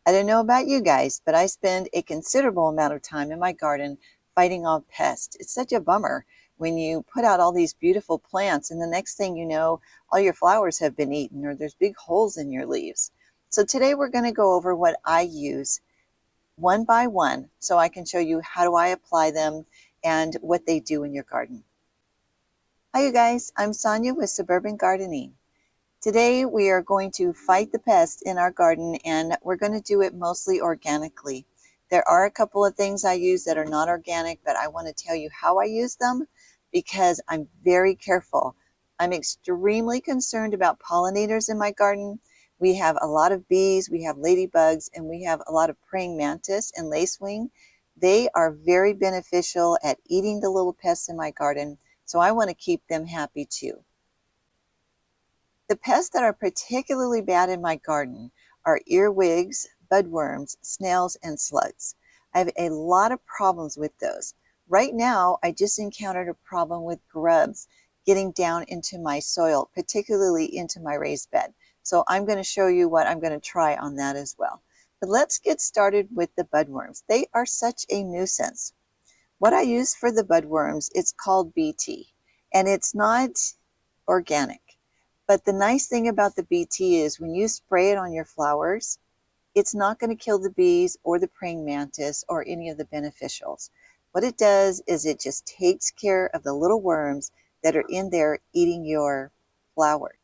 I don't know about you guys, but I spend a considerable amount of time in my garden fighting off pests. It's such a bummer when you put out all these beautiful plants and the next thing you know, all your flowers have been eaten or there's big holes in your leaves. So today we're going to go over what I use one by one so I can show you how do I apply them and what they do in your garden. Hi you guys, I'm Sonia with Suburban Gardening. Today we are going to fight the pests in our garden and we're going to do it mostly organically. There are a couple of things I use that are not organic, but I want to tell you how I use them because I'm very careful. I'm extremely concerned about pollinators in my garden. We have a lot of bees, we have ladybugs, and we have a lot of praying mantis and lacewing. They are very beneficial at eating the little pests in my garden, so I want to keep them happy too. The pests that are particularly bad in my garden are earwigs, budworms, snails, and slugs. I have a lot of problems with those. Right now, I just encountered a problem with grubs getting down into my soil, particularly into my raised bed. So I'm going to show you what I'm going to try on that as well. But let's get started with the budworms. They are such a nuisance. What I use for the budworms, it's called BT, and it's not organic. But the nice thing about the BT is when you spray it on your flowers, it's not going to kill the bees or the praying mantis or any of the beneficials. What it does is it just takes care of the little worms that are in there eating your flowers.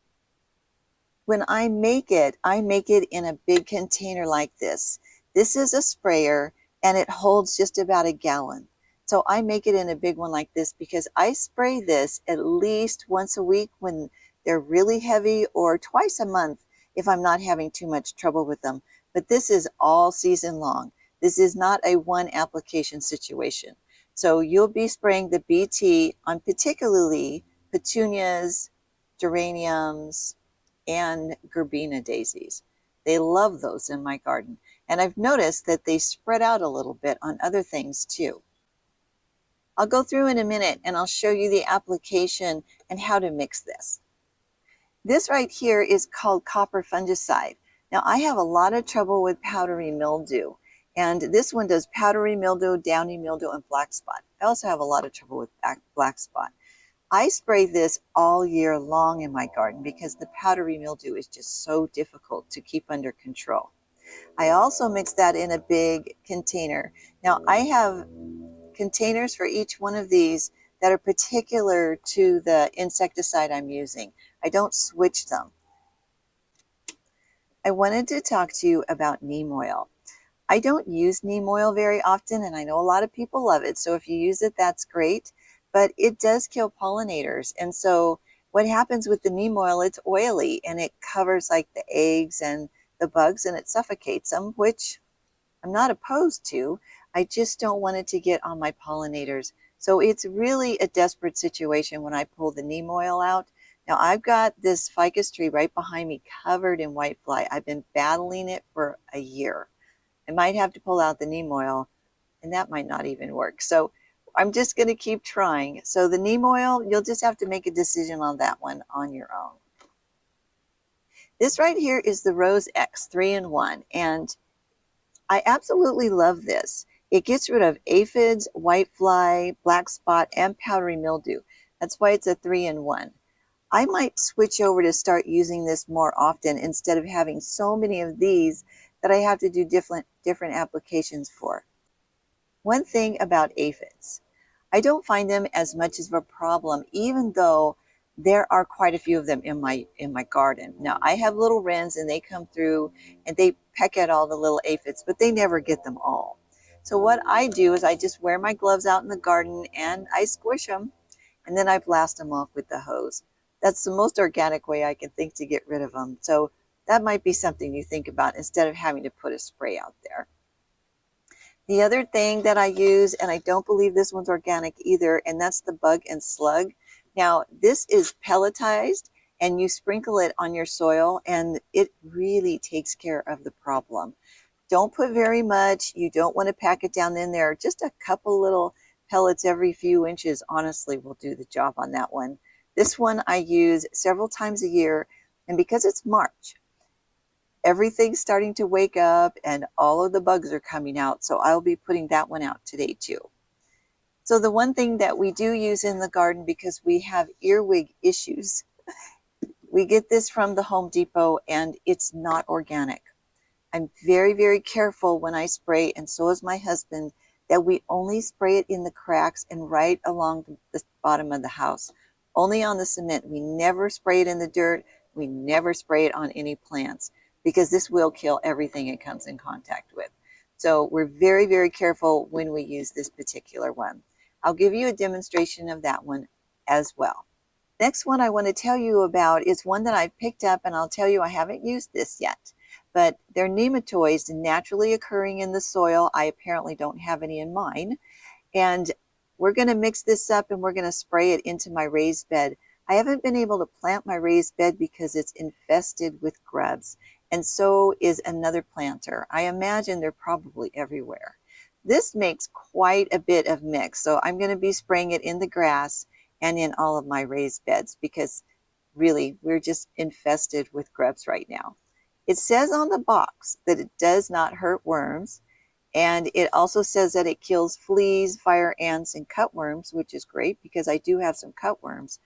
When I make it in a big container like this. This is a sprayer and it holds just about a gallon. So I make it in a big one like this because I spray this at least once a week when they're really heavy or twice a month if I'm not having too much trouble with them. But this is all season long. This is not a one application situation. So you'll be spraying the BT on particularly petunias, geraniums, and gerbena daisies. They love those in my garden. And I've noticed that they spread out a little bit on other things too. I'll go through in a minute and I'll show you the application and how to mix this. This right here is called copper fungicide. Now I have a lot of trouble with powdery mildew. And this one does powdery mildew, downy mildew, and black spot. I also have a lot of trouble with black spot. I spray this all year long in my garden because the powdery mildew is just so difficult to keep under control. I also mix that in a big container. Now I have containers for each one of these that are particular to the insecticide I'm using. I don't switch them. I wanted to talk to you about neem oil. I don't use neem oil very often, and I know a lot of people love it. So if you use it, that's great. But it does kill pollinators. And so what happens with the neem oil, it's oily and it covers like the eggs and the bugs and it suffocates them, which I'm not opposed to. I just don't want it to get on my pollinators. So it's really a desperate situation when I pull the neem oil out. Now I've got this ficus tree right behind me covered in whitefly. I've been battling it for a year. I might have to pull out the neem oil and that might not even work. So I'm just going to keep trying. So the neem oil, you'll just have to make a decision on that one on your own. This right here is the Rose X 3-in-1, and I absolutely love this. It gets rid of aphids, whitefly, black spot, and powdery mildew. That's why it's a 3-in-1. I might switch over to start using this more often instead of having so many of these that I have to do different applications for. One thing about aphids, I don't find them as much of a problem, even though there are quite a few of them in my garden. Now I have little wrens and they come through and they peck at all the little aphids, but they never get them all. So what I do is I just wear my gloves out in the garden and I squish them and then I blast them off with the hose. That's the most organic way I can think to get rid of them. So that might be something you think about instead of having to put a spray out there. The other thing that I use, and I don't believe this one's organic either, and that's the bug and slug. Now, this is pelletized, and you sprinkle it on your soil, and it really takes care of the problem. Don't put very much. You don't want to pack it down in there. Just a couple little pellets every few inches, honestly, will do the job on that one. This one I use several times a year, and because it's March, everything's starting to wake up and all of the bugs are coming out. So I'll be putting that one out today too. So the one thing that we do use in the garden, because we have earwig issues, we get this from the Home Depot and it's not organic. I'm very, very careful when I spray, and so is my husband, that we only spray it in the cracks and right along the bottom of the house. Only on the cement. We never spray it in the dirt. We never spray it on any plants because this will kill everything it comes in contact with. So we're very, very careful when we use this particular one. I'll give you a demonstration of that one as well. Next one I want to tell you about is one that I picked up, and I'll tell you I haven't used this yet, but they're nematoids naturally occurring in the soil. I apparently don't have any in mine, and we're going to mix this up and we're going to spray it into my raised bed. I haven't been able to plant my raised bed because it's infested with grubs, and so is another planter. I imagine they're probably everywhere. This makes quite a bit of mix, so I'm going to be spraying it in the grass and in all of my raised beds because really we're just infested with grubs right now. It says on the box that it does not hurt worms, and it also says that it kills fleas, fire ants, and cutworms, which is great because I do have some cutworms.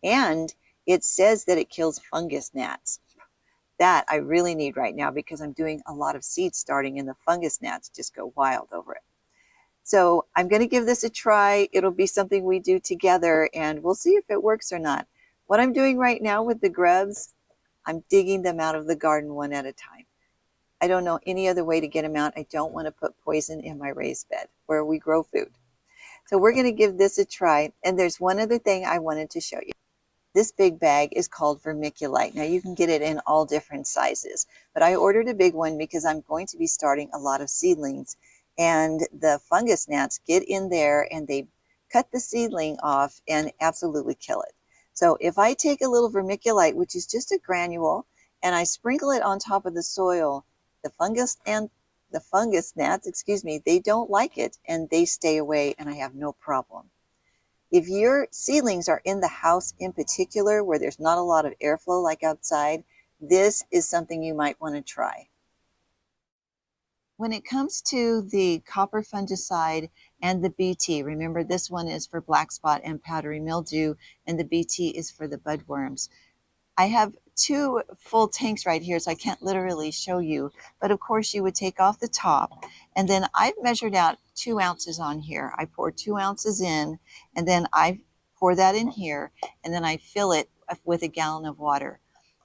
And it says that it kills fungus gnats. That I really need right now because I'm doing a lot of seed starting and the fungus gnats just go wild over it. So I'm going to give this a try. It'll be something we do together and we'll see if it works or not. What I'm doing right now with the grubs, I'm digging them out of the garden one at a time. I don't know any other way to get them out. I don't want to put poison in my raised bed where we grow food. So we're going to give this a try. And there's one other thing I wanted to show you. This big bag is called vermiculite. Now you can get it in all different sizes, but I ordered a big one because I'm going to be starting a lot of seedlings, and the fungus gnats get in there and they cut the seedling off and absolutely kill it. So if I take a little vermiculite, which is just a granule, and I sprinkle it on top of the soil, the fungus gnats, they don't like it and they stay away and I have no problem. If your seedlings are in the house in particular, where there's not a lot of airflow like outside, this is something you might want to try. When it comes to the copper fungicide and the BT, remember this one is for black spot and powdery mildew, and the BT is for the budworms. I have 2 full tanks right here, so I can't literally show you, but of course you would take off the top, and then I've measured out 2 ounces on here. I pour 2 ounces in, and then I pour that in here, and then I fill it with a gallon of water.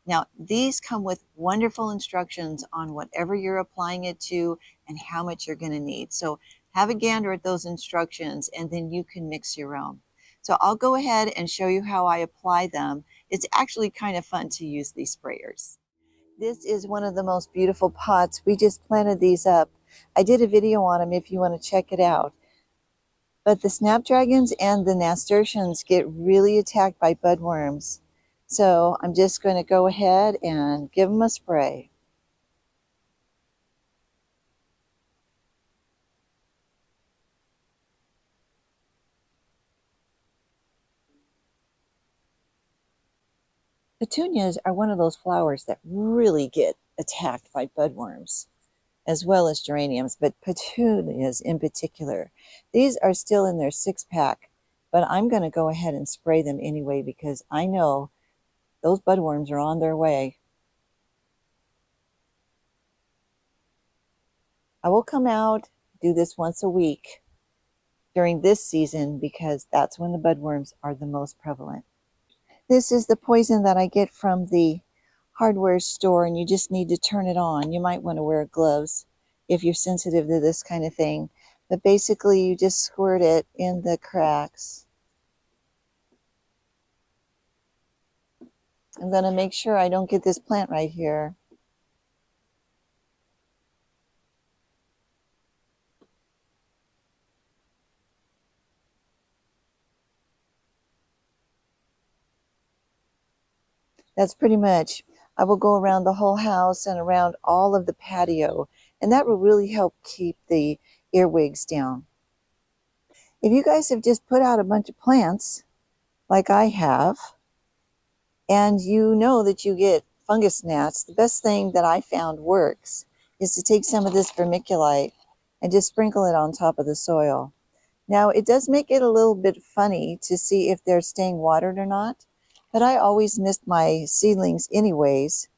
Now, these come with wonderful instructions on whatever you're applying it to and how much you're going to need. So have a gander at those instructions, and then you can mix your own. So I'll go ahead and show you how I apply them. It's actually kind of fun to use these sprayers. This is one of the most beautiful pots. We just planted these up. I did a video on them if you want to check it out. But the snapdragons and the nasturtiums get really attacked by budworms. So I'm just going to go ahead and give them a spray. Petunias are one of those flowers that really get attacked by budworms, as well as geraniums, but petunias in particular. These are still in their 6-pack, but I'm going to go ahead and spray them anyway because I know those budworms are on their way. I will come out, do this once a week during this season because that's when the budworms are the most prevalent. This is the poison that I get from the hardware store, and you just need to turn it on. You might want to wear gloves if you're sensitive to this kind of thing. But basically, you just squirt it in the cracks. I'm going to make sure I don't get this plant right here. That's pretty much. I will go around the whole house and around all of the patio, and that will really help keep the earwigs down. If you guys have just put out a bunch of plants, like I have, and you know that you get fungus gnats, the best thing that I found works is to take some of this vermiculite and just sprinkle it on top of the soil. Now, it does make it a little bit funny to see if they're staying watered or not, but I always missed my seedlings anyways.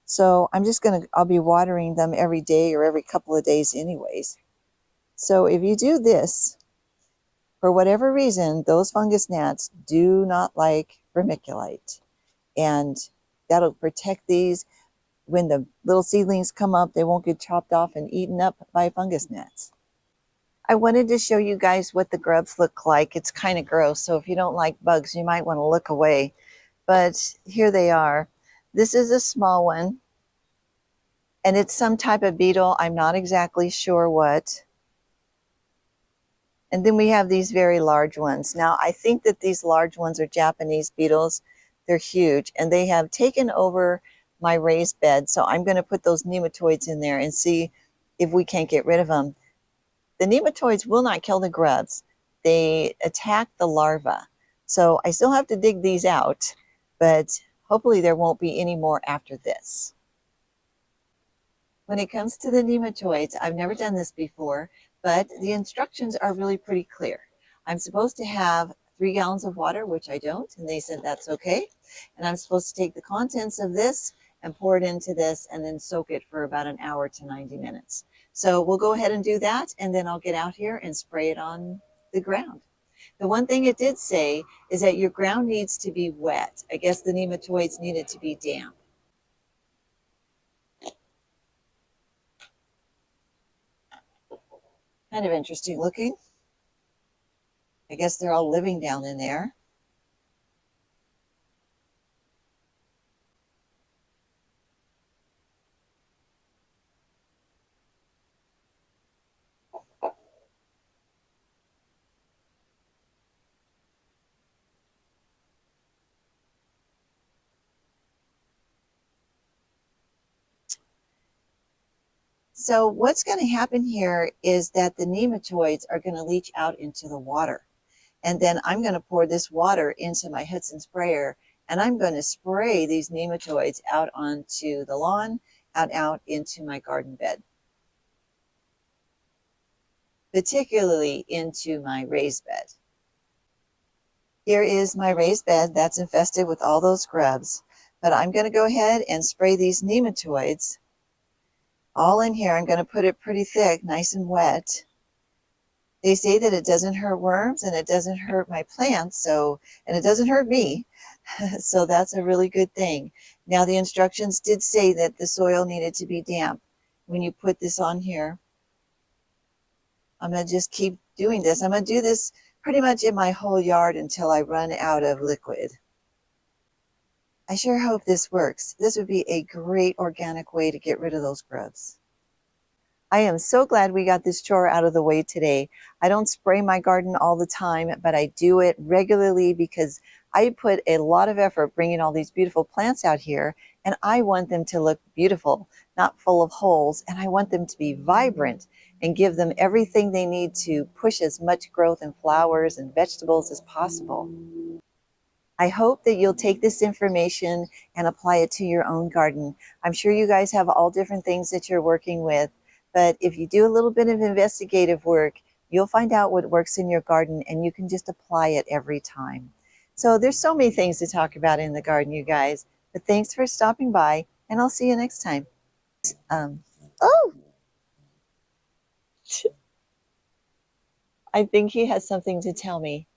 So I'll be watering them every day or every couple of days anyways. So if you do this, for whatever reason, those fungus gnats do not like vermiculite. And that'll protect these. When the little seedlings come up, they won't get chopped off and eaten up by fungus gnats. I wanted to show you guys what the grubs look like. It's kind of gross, so if you don't like bugs, you might want to look away. But here they are. This is a small one, and it's some type of beetle. I'm not exactly sure what. And then we have these very large ones. Now, I think that these large ones are Japanese beetles. They're huge, and they have taken over my raised bed. So I'm going to put those nematoids in there and see if we can't get rid of them. The nematoids will not kill the grubs. They attack the larva. So I still have to dig these out, but hopefully there won't be any more after this. When it comes to the nematoids, I've never done this before, but the instructions are really pretty clear. I'm supposed to have 3 gallons of water, which I don't, and they said that's okay. And I'm supposed to take the contents of this and pour it into this and then soak it for about an hour to 90 minutes. So we'll go ahead and do that, and then I'll get out here and spray it on the ground. The one thing it did say is that your ground needs to be wet. I guess the nematoids need it to be damp. Kind of interesting looking. I guess they're all living down in there. So what's going to happen here is that the nematoids are going to leach out into the water. And then I'm going to pour this water into my Hudson sprayer, and I'm going to spray these nematoids out onto the lawn, out into my garden bed, particularly into my raised bed. Here is my raised bed that's infested with all those grubs, but I'm going to go ahead and spray these nematoids all in here. I'm going to put it pretty thick, nice and wet. They say that it doesn't hurt worms and it doesn't hurt my plants, and it doesn't hurt me. So that's a really good thing. Now, the instructions did say that the soil needed to be damp. When you put this on here, I'm going to just keep doing this. I'm going to do this pretty much in my whole yard until I run out of liquid. I sure hope this works. This would be a great organic way to get rid of those grubs. I am so glad we got this chore out of the way today. I don't spray my garden all the time, but I do it regularly because I put a lot of effort bringing all these beautiful plants out here, and I want them to look beautiful, not full of holes, and I want them to be vibrant and give them everything they need to push as much growth in flowers and vegetables as possible. I hope that you'll take this information and apply it to your own garden. I'm sure you guys have all different things that you're working with, but if you do a little bit of investigative work, you'll find out what works in your garden and you can just apply it every time. So there's so many things to talk about in the garden, you guys, but thanks for stopping by, and I'll see you next time. Oh, I think he has something to tell me.